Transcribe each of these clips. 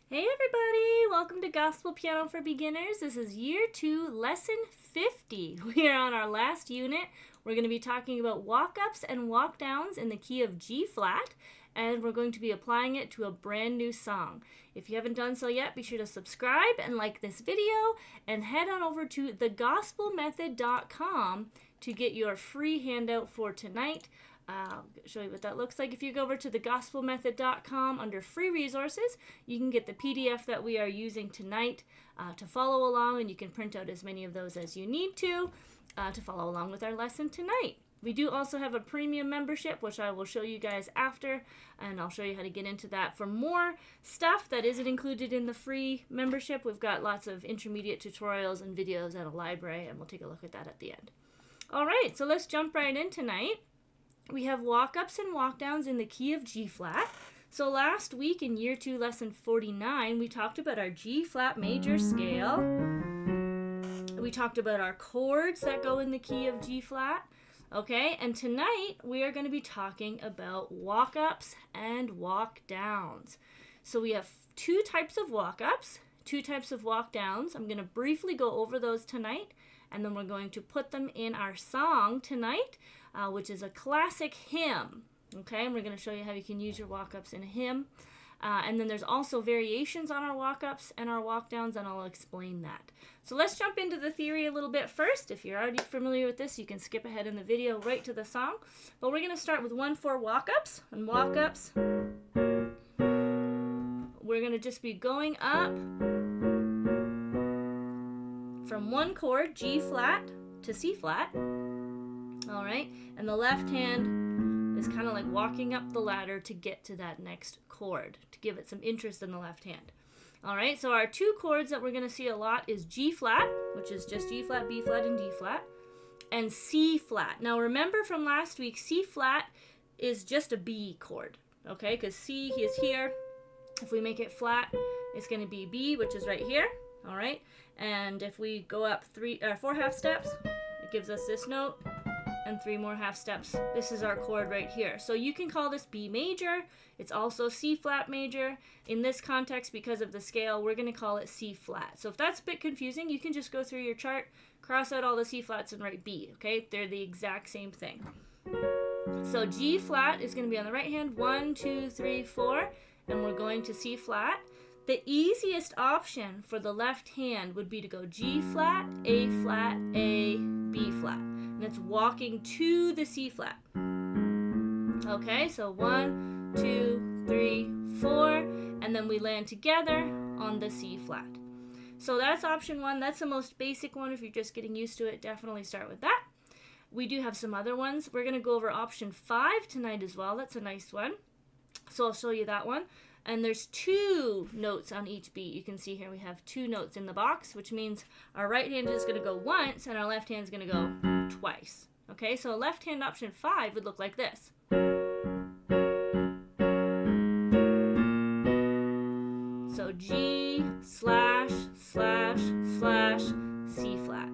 Hey everybody, welcome to Gospel Piano for Beginners. This is Year 2, Lesson 50. We are on our last unit. We're going to be talking about walk-ups and walk-downs in the key of G flat, and we're going to be applying it to a brand new song. If you haven't done so yet, be sure to subscribe and like this video, and head on over to thegospelmethod.com to get your free handout for tonight. I'll show you what that looks like. If you go over to thegospelmethod.com under free resources, you can get the PDF that we are using tonight to follow along, and you can print out as many of those as you need to follow along with our lesson tonight. We do also have a premium membership, which I will show you guys after, and I'll show you how to get into that. For more stuff that isn't included in the free membership, we've got lots of intermediate tutorials and videos at a library, and we'll take a look at that at the end. All right, so let's jump right in tonight. We have walk-ups and walk-downs in the key of G flat. So last week in Year 2, Lesson 49, we talked about our G flat major scale. We talked about our chords that go in the key of G flat. Okay, and tonight we are going to be talking about walk-ups and walk-downs. So we have two types of walk-ups, two types of walk-downs. I'm going to briefly go over those tonight, and then we're going to put them in our song tonight, which is a classic hymn. Okay, and we're going to show you how you can use your walk-ups in a hymn. And then there's also variations on our walk-ups and our walk-downs, and I'll explain that. So let's jump into the theory a little bit first. If you're already familiar with this, you can skip ahead in the video right to the song. But we're going to start with 1/4 walk-ups. And walk-ups, we're going to just be going up from one chord, G flat, to C flat. All right, and the left hand is kind of like walking up the ladder to get to that next chord, to give it some interest in the left hand. All right, so our two chords that we're going to see a lot is G flat, which is just G flat, B flat, and D flat, and C flat. Now remember from last week, C flat is just a B chord, okay, because C is here. If we make it flat, it's going to be B, which is right here. All right, and if we go up 4 half steps, it gives us this note, and 3 more half steps. This is our chord right here. So you can call this B major. It's also C flat major. In this context, because of the scale, we're going to call it C flat. So if that's a bit confusing, you can just go through your chart, cross out all the C flats, and write B. Okay, they're the exact same thing. So G flat is going to be on the right hand, 1, 2, 3, 4, and we're going to C flat. The easiest option for the left hand would be to go G flat, A, B flat. And it's walking to the C flat. Okay, so 1, 2, 3, 4, and then we land together on the C flat. So that's option 1. That's the most basic one. If you're just getting used to it, definitely start with that. We do have some other ones. We're going to go over option 5 tonight as well. That's a nice one. So I'll show you that one. And there's 2 notes on each beat. You can see here we have 2 notes in the box, which means our right hand is going to go once and our left hand is going to go twice. Okay, so left hand option 5 would look like this. So G slash slash slash C flat.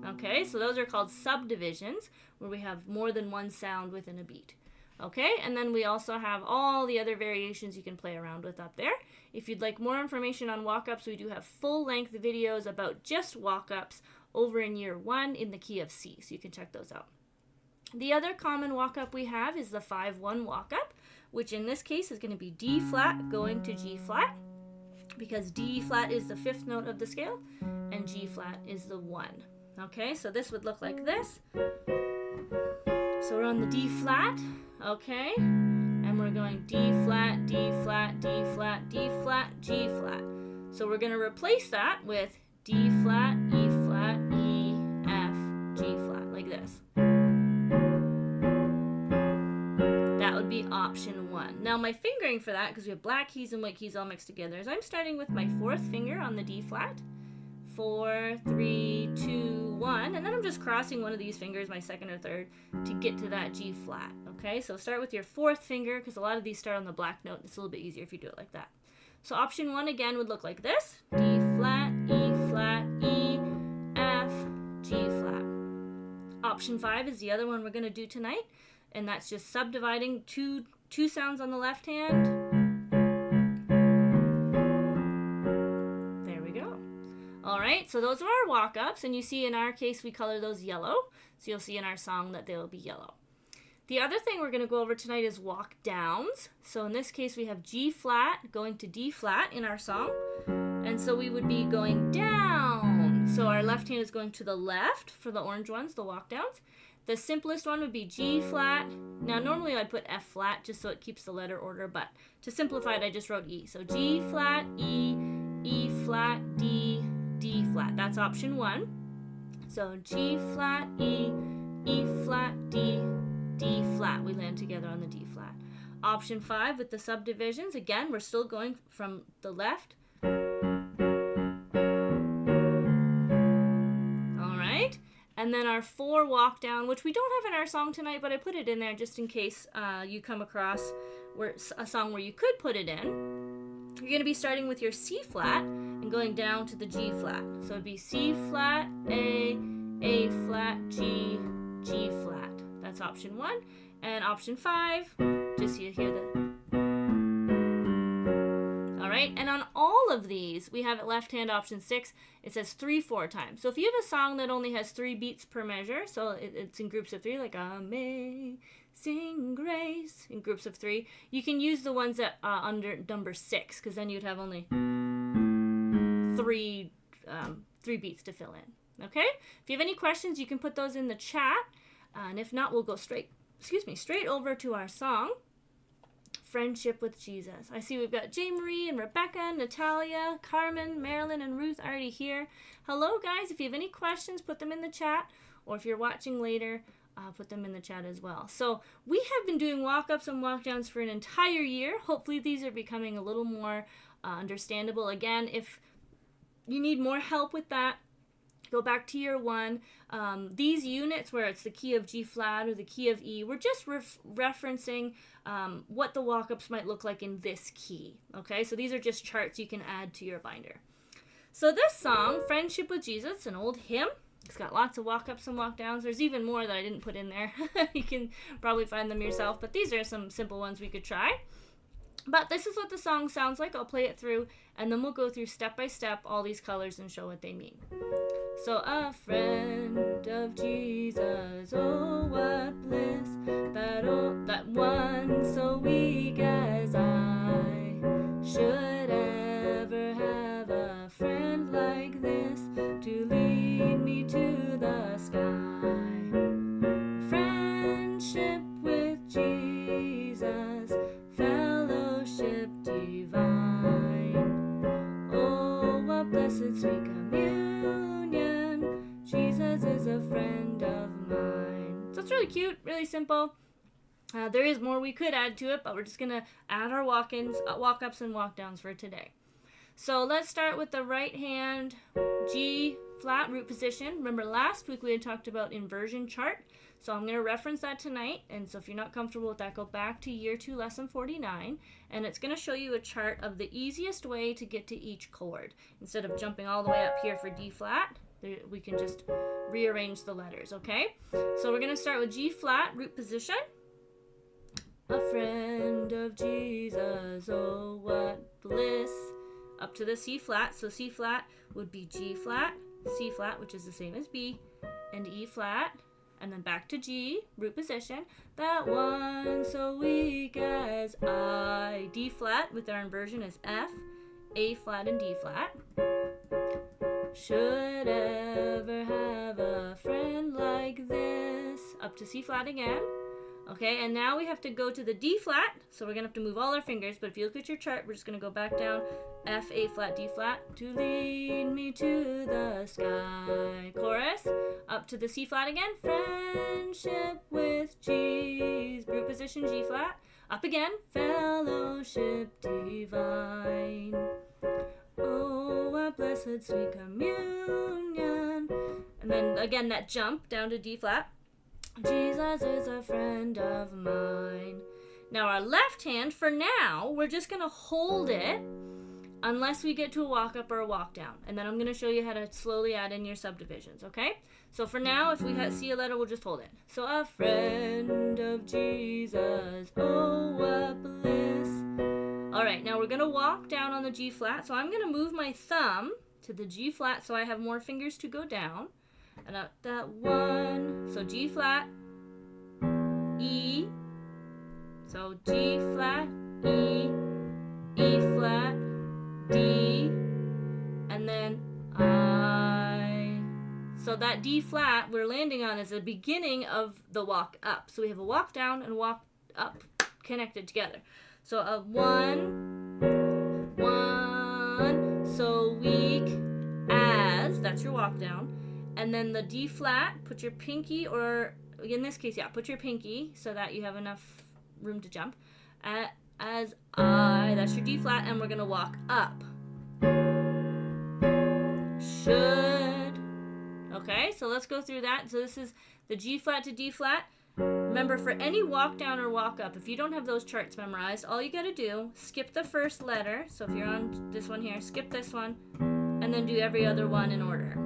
Okay, so those are called subdivisions, where we have more than one sound within a beat. Okay, and then we also have all the other variations you can play around with up there. If you'd like more information on walk-ups, we do have full-length videos about just walk-ups over in Year 1 in the key of C, so you can check those out. The other common walk-up we have is the 5/1 walk-up, which in this case is going to be D flat going to G flat, because D flat is the 5th note of the scale, and G flat is the 1. Okay, so this would look like this. So we're on the D flat, okay, and we're going D flat, D flat, D flat, D flat, G flat. So we're going to replace that with D flat, E flat, E, F, G flat, like this. That would be option 1. Now my fingering for that, because we have black keys and white keys all mixed together, is I'm starting with my 4th finger on the D flat. 4, 3, 2, 1, and then I'm just crossing one of these fingers, my 2nd or 3rd, to get to that G flat. Okay, so start with your 4th finger, because a lot of these start on the black note. It's a little bit easier if you do it like that. So option 1 again would look like this: D flat, E flat, E, F, G flat. Option 5 is the other one we're going to do tonight, and that's just subdividing two sounds on the left hand right, so those are our walk-ups, and you see in our case we color those yellow, so you'll see in our song that they'll be yellow. The other thing we're going to go over tonight is walk downs. So in this case we have G flat going to D flat in our song, and so we would be going down. So our left hand is going to the left for the orange ones, the walk downs. The simplest one would be G flat. Now normally I'd put F flat just so it keeps the letter order, but to simplify it I just wrote E. So G flat, E, E flat, D, D flat. That's option 1. So G flat, E, E flat, D, D flat. We land together on the D flat. Option 5 with the subdivisions. Again, we're still going from the left. Alright. And then our 4 walk down, which we don't have in our song tonight, but I put it in there just in case you come across a song where you could put it in. You're going to be starting with your C flat and going down to the G flat. So it'd be C flat, A flat, G, G flat. That's option 1. And option 5, just so you hear the... Alright, and on all of these, we have at left hand option 6, it says 3/4 times. So if you have a song that only has 3 beats per measure, so it's in groups of 3, like Amazing Grace, in groups of 3, you can use the ones that under number 6, because then you'd have only 3 beats to fill in. Okay? If you have any questions, you can put those in the chat, and if not, we'll go straight over to our song, Friendship with Jesus. I see we've got J. Marie and Rebecca, Natalia, Carmen, Marilyn, and Ruth already here. Hello, guys. If you have any questions, put them in the chat, or if you're watching later, put them in the chat as well. So we have been doing walk-ups and walk-downs for an entire year. Hopefully these are becoming a little more understandable. Again, if you need more help with that, go back to year 1. These units where it's the key of G flat or the key of E, we're just referencing what the walk-ups might look like in this key. Okay, so these are just charts you can add to your binder. So this song, Friendship with Jesus, an old hymn. It's got lots of walk-ups and walk-downs. There's even more that I didn't put in there. You can probably find them yourself, but these are some simple ones we could try. But this is what the song sounds like. I'll play it through, and then we'll go through step by step all these colors and show what they mean. So a friend of Jesus, oh what bliss, that one so weak as I should ever have a friend like this to lead me to the sky. Friendship with Jesus, fellowship divine. Oh, what blessed sweet communion. Jesus is a friend of mine. So it's really cute, really simple. There is more we could add to it, but we're just going to add our walk-ups and walk-downs for today. So let's start with the right hand G flat root position. Remember last week we had talked about inversion chart. So I'm going to reference that tonight, and so if you're not comfortable with that, go back to year 2 lesson 49, and it's going to show you a chart of the easiest way to get to each chord. Instead of jumping all the way up here for D flat, we can just rearrange the letters, okay? So we're going to start with G flat root position. A friend of Jesus, oh what bliss. Up to the C flat, so C flat would be G flat, C flat, which is the same as B, and E flat, and then back to G, root position. That one so weak as I. D flat with our inversion is F, A flat, and D flat. Should ever have a friend like this. Up to C flat again. Okay, and now we have to go to the D flat, so we're going to have to move all our fingers, but if you look at your chart, we're just going to go back down, F, A flat, D flat, to lead me to the sky. Chorus, up to the C flat again, friendship with G's, root position G flat, up again, fellowship divine. Oh, what blessed sweet communion. And then again, that jump down to D flat. Jesus is a friend of mine. Now our left hand, for now, we're just going to hold it unless we get to a walk up or a walk down. And then I'm going to show you how to slowly add in your subdivisions, okay? So for now, if we see a letter, we'll just hold it. So a friend of Jesus, oh what bliss. All right, now we're going to walk down on the G flat. So I'm going to move my thumb to the G flat, so I have more fingers to go down. And up that 1, so G flat, E, so G flat, E, E flat, D, and then I. So that D flat we're landing on is the beginning of the walk up. So we have a walk down and walk up connected together. So a 1, 1, so weak as, that's your walk down. And then the D flat, put your pinky, or in this case, yeah, put your pinky so that you have enough room to jump. As I, that's your D flat, and we're gonna walk up. Should. Okay, so let's go through that. So this is the G flat to D flat. Remember, for any walk down or walk up, if you don't have those charts memorized, all you gotta do, skip the first letter. So if you're on this one here, skip this one, and then do every other one in order.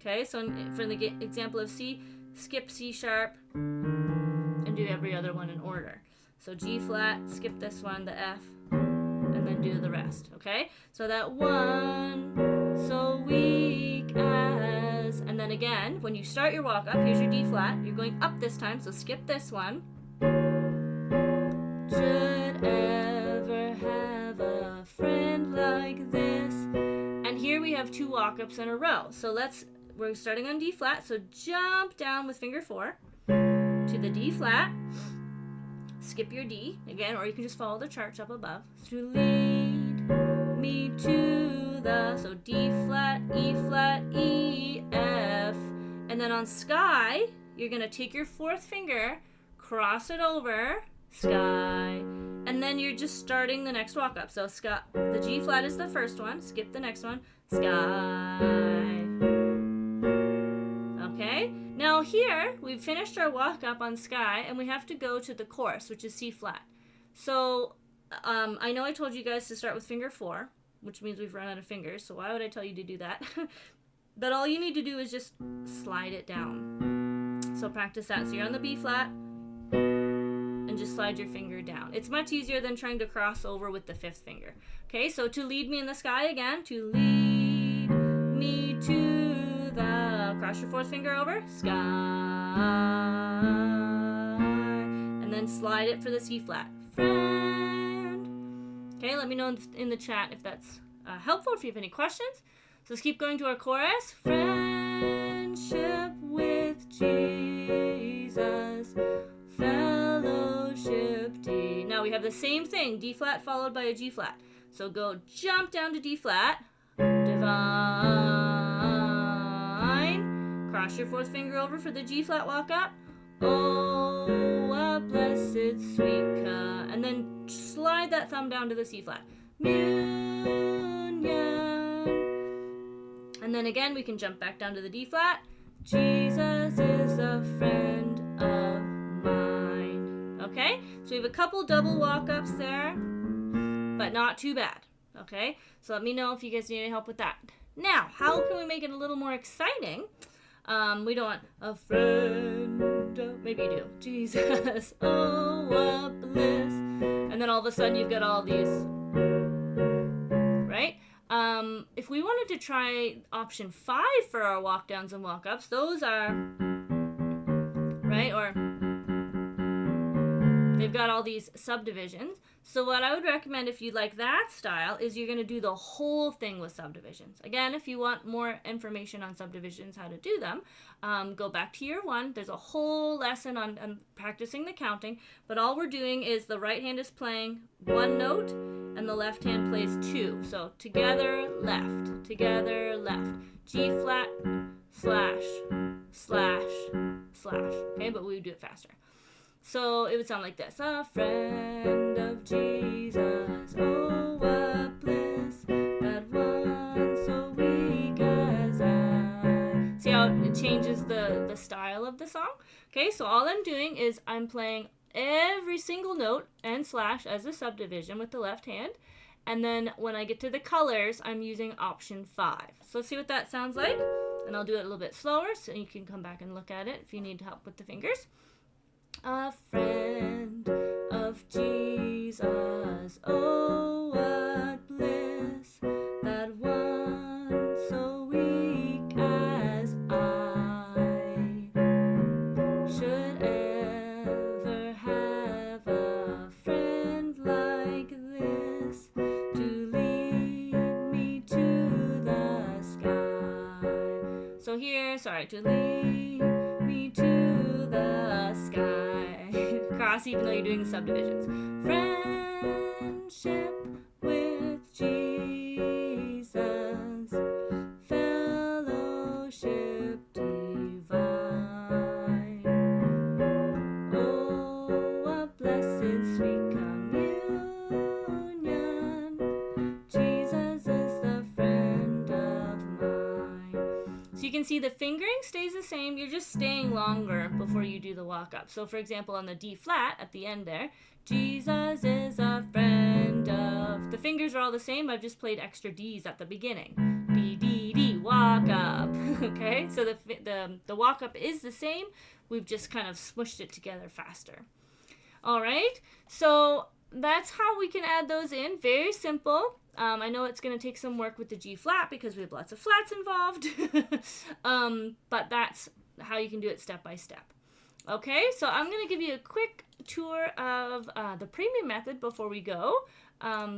Okay, so for the example of C, skip C sharp, and do every other one in order. So G flat, skip this one, the F, and then do the rest, okay? So that 1, so weak as, and then again, when you start your walk up, here's your D flat, you're going up this time, so skip this one. Should ever have a friend like this. And here we have 2 walk-ups in a row. So we're starting on D flat, so jump down with finger 4 to the D flat, skip your D again, or you can just follow the charts up above. To lead me to the, so D flat, E, F, and then on sky, you're gonna take your 4th finger, cross it over, sky, and then you're just starting the next walk up. So sky, the G flat is the first one, skip the next one, sky. Okay, now here we've finished our walk up on sky, and we have to go to the chorus, which is C flat. So I know I told you guys to start with finger 4, which means we've run out of fingers, so why would I tell you to do that? But all you need to do is just slide it down. So practice that. So you're on the B flat, and just slide your finger down. It's much easier than trying to cross over with the 5th finger. Okay, so to lead me in the sky again, to lead me to the, cross your 4th finger over, sky, and then slide it for the C flat, friend. Okay, let me know in the chat if that's helpful, if you have any questions. So let's keep going to our chorus. Friendship with Jesus, fellowship D. Now we have the same thing, D flat followed by a G flat. So go jump down to D flat, divine, cross your 4th finger over for the G flat walk up. Oh, a blessed sweet ca, and then slide that thumb down to the C flat. Union. And then again, we can jump back down to the D flat. Jesus is a friend of mine. Okay, so we have a couple double walk-ups there, but not too bad. Okay, so let me know if you guys need any help with that. Now, how can we make it a little more exciting? We don't want a friend, maybe you do, Jesus, oh, what bliss. And then all of a sudden you've got all these, right? If we wanted to try option 5 for our walk downs and walk ups, those are, right, or they've got all these subdivisions. So what I would recommend if you like that style is you're going to do the whole thing with subdivisions. Again, if you want more information on subdivisions, how to do them, go back to year 1. There's a whole lesson on practicing the counting, but all we're doing is the right hand is playing 1 note and the left hand plays 2. So together, left, G flat, slash, slash, slash. Okay, but we would do it faster. So it would sound like this. A friend of Jesus, oh what bliss, that one so weak as I. See how it changes the style of the song? Okay, so all I'm doing is I'm playing every single note and slash as a subdivision with the left hand. And then when I get to the colors, I'm using option 5. So let's see what that sounds like. And I'll do it a little bit slower so you can come back and look at it if you need help with the fingers. A friend of Jesus, oh what bliss, that one sorry, to lead me to the sky. Cross even though you're doing the subdivisions. Friendship with Jesus, fellowship divine. Oh, a blessed sweet communion. Jesus is the friend of mine. So you can see the fingering stays the same. You're just staying longer before you do the walk up. So for example, on the D flat at the end there, Jesus is a friend of. The fingers are all the same. I've just played extra D's at the beginning. D, D, D, walk up. Okay, so the walk up is the same. We've just kind of smushed it together faster. All right, so that's how we can add those in. Very simple. I know it's going to take some work with the G flat because we have lots of flats involved, but that's how you can do it step by step. Okay, so I'm going to give you a quick tour of the premium method before we go.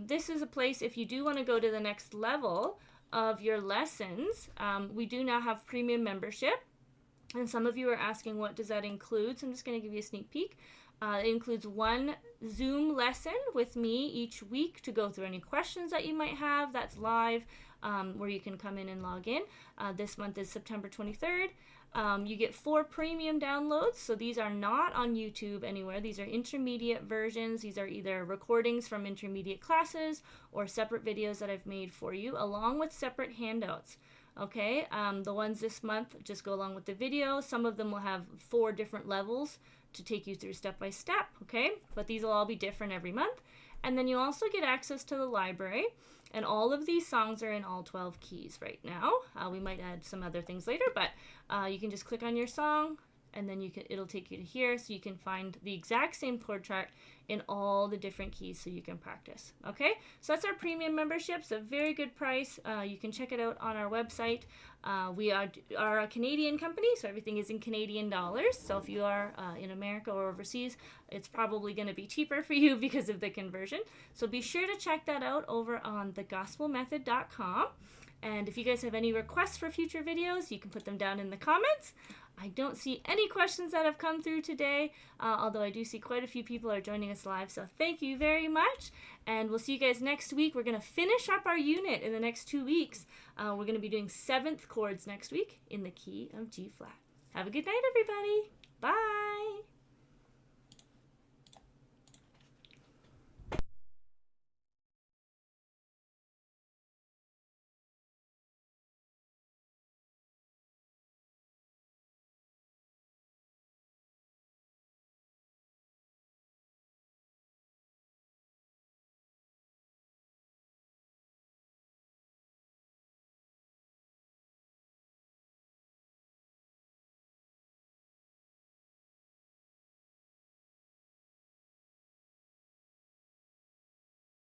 This is a place if you do want to go to the next level of your lessons. We do now have premium membership, and some of you are asking what does that include, so I'm just going to give you a sneak peek. It includes one Zoom lesson with me each week to go through any questions that you might have. That's live, where you can come in and log in. This month is September 23rd. You get 4 premium downloads, so these are not on YouTube anywhere. These are intermediate versions. These are either recordings from intermediate classes or separate videos that I've made for you, along with separate handouts. Okay, the ones this month just go along with the video. Some of them will have 4 different levels to take you through step by step, okay? But these will all be different every month. And then you also get access to the library, and all of these songs are in all 12 keys right now. We might add some other things later, but you can just click on your song, and then it'll take you to here, so you can find the exact same chord chart in all the different keys so you can practice. Okay, so that's our premium membership. It's a very good price. You can check it out on our website. We are a Canadian company, so everything is in Canadian dollars. So if you are in America or overseas, it's probably going to be cheaper for you because of the conversion. So be sure to check that out over on thegospelmethod.com. And if you guys have any requests for future videos, you can put them down in the comments. I don't see any questions that have come through today, although I do see quite a few people are joining us live, so thank you very much. And we'll see you guys next week. We're going to finish up our unit in the next 2 weeks. We're going to be doing 7th chords next week in the key of G flat. Have a good night, everybody. Bye.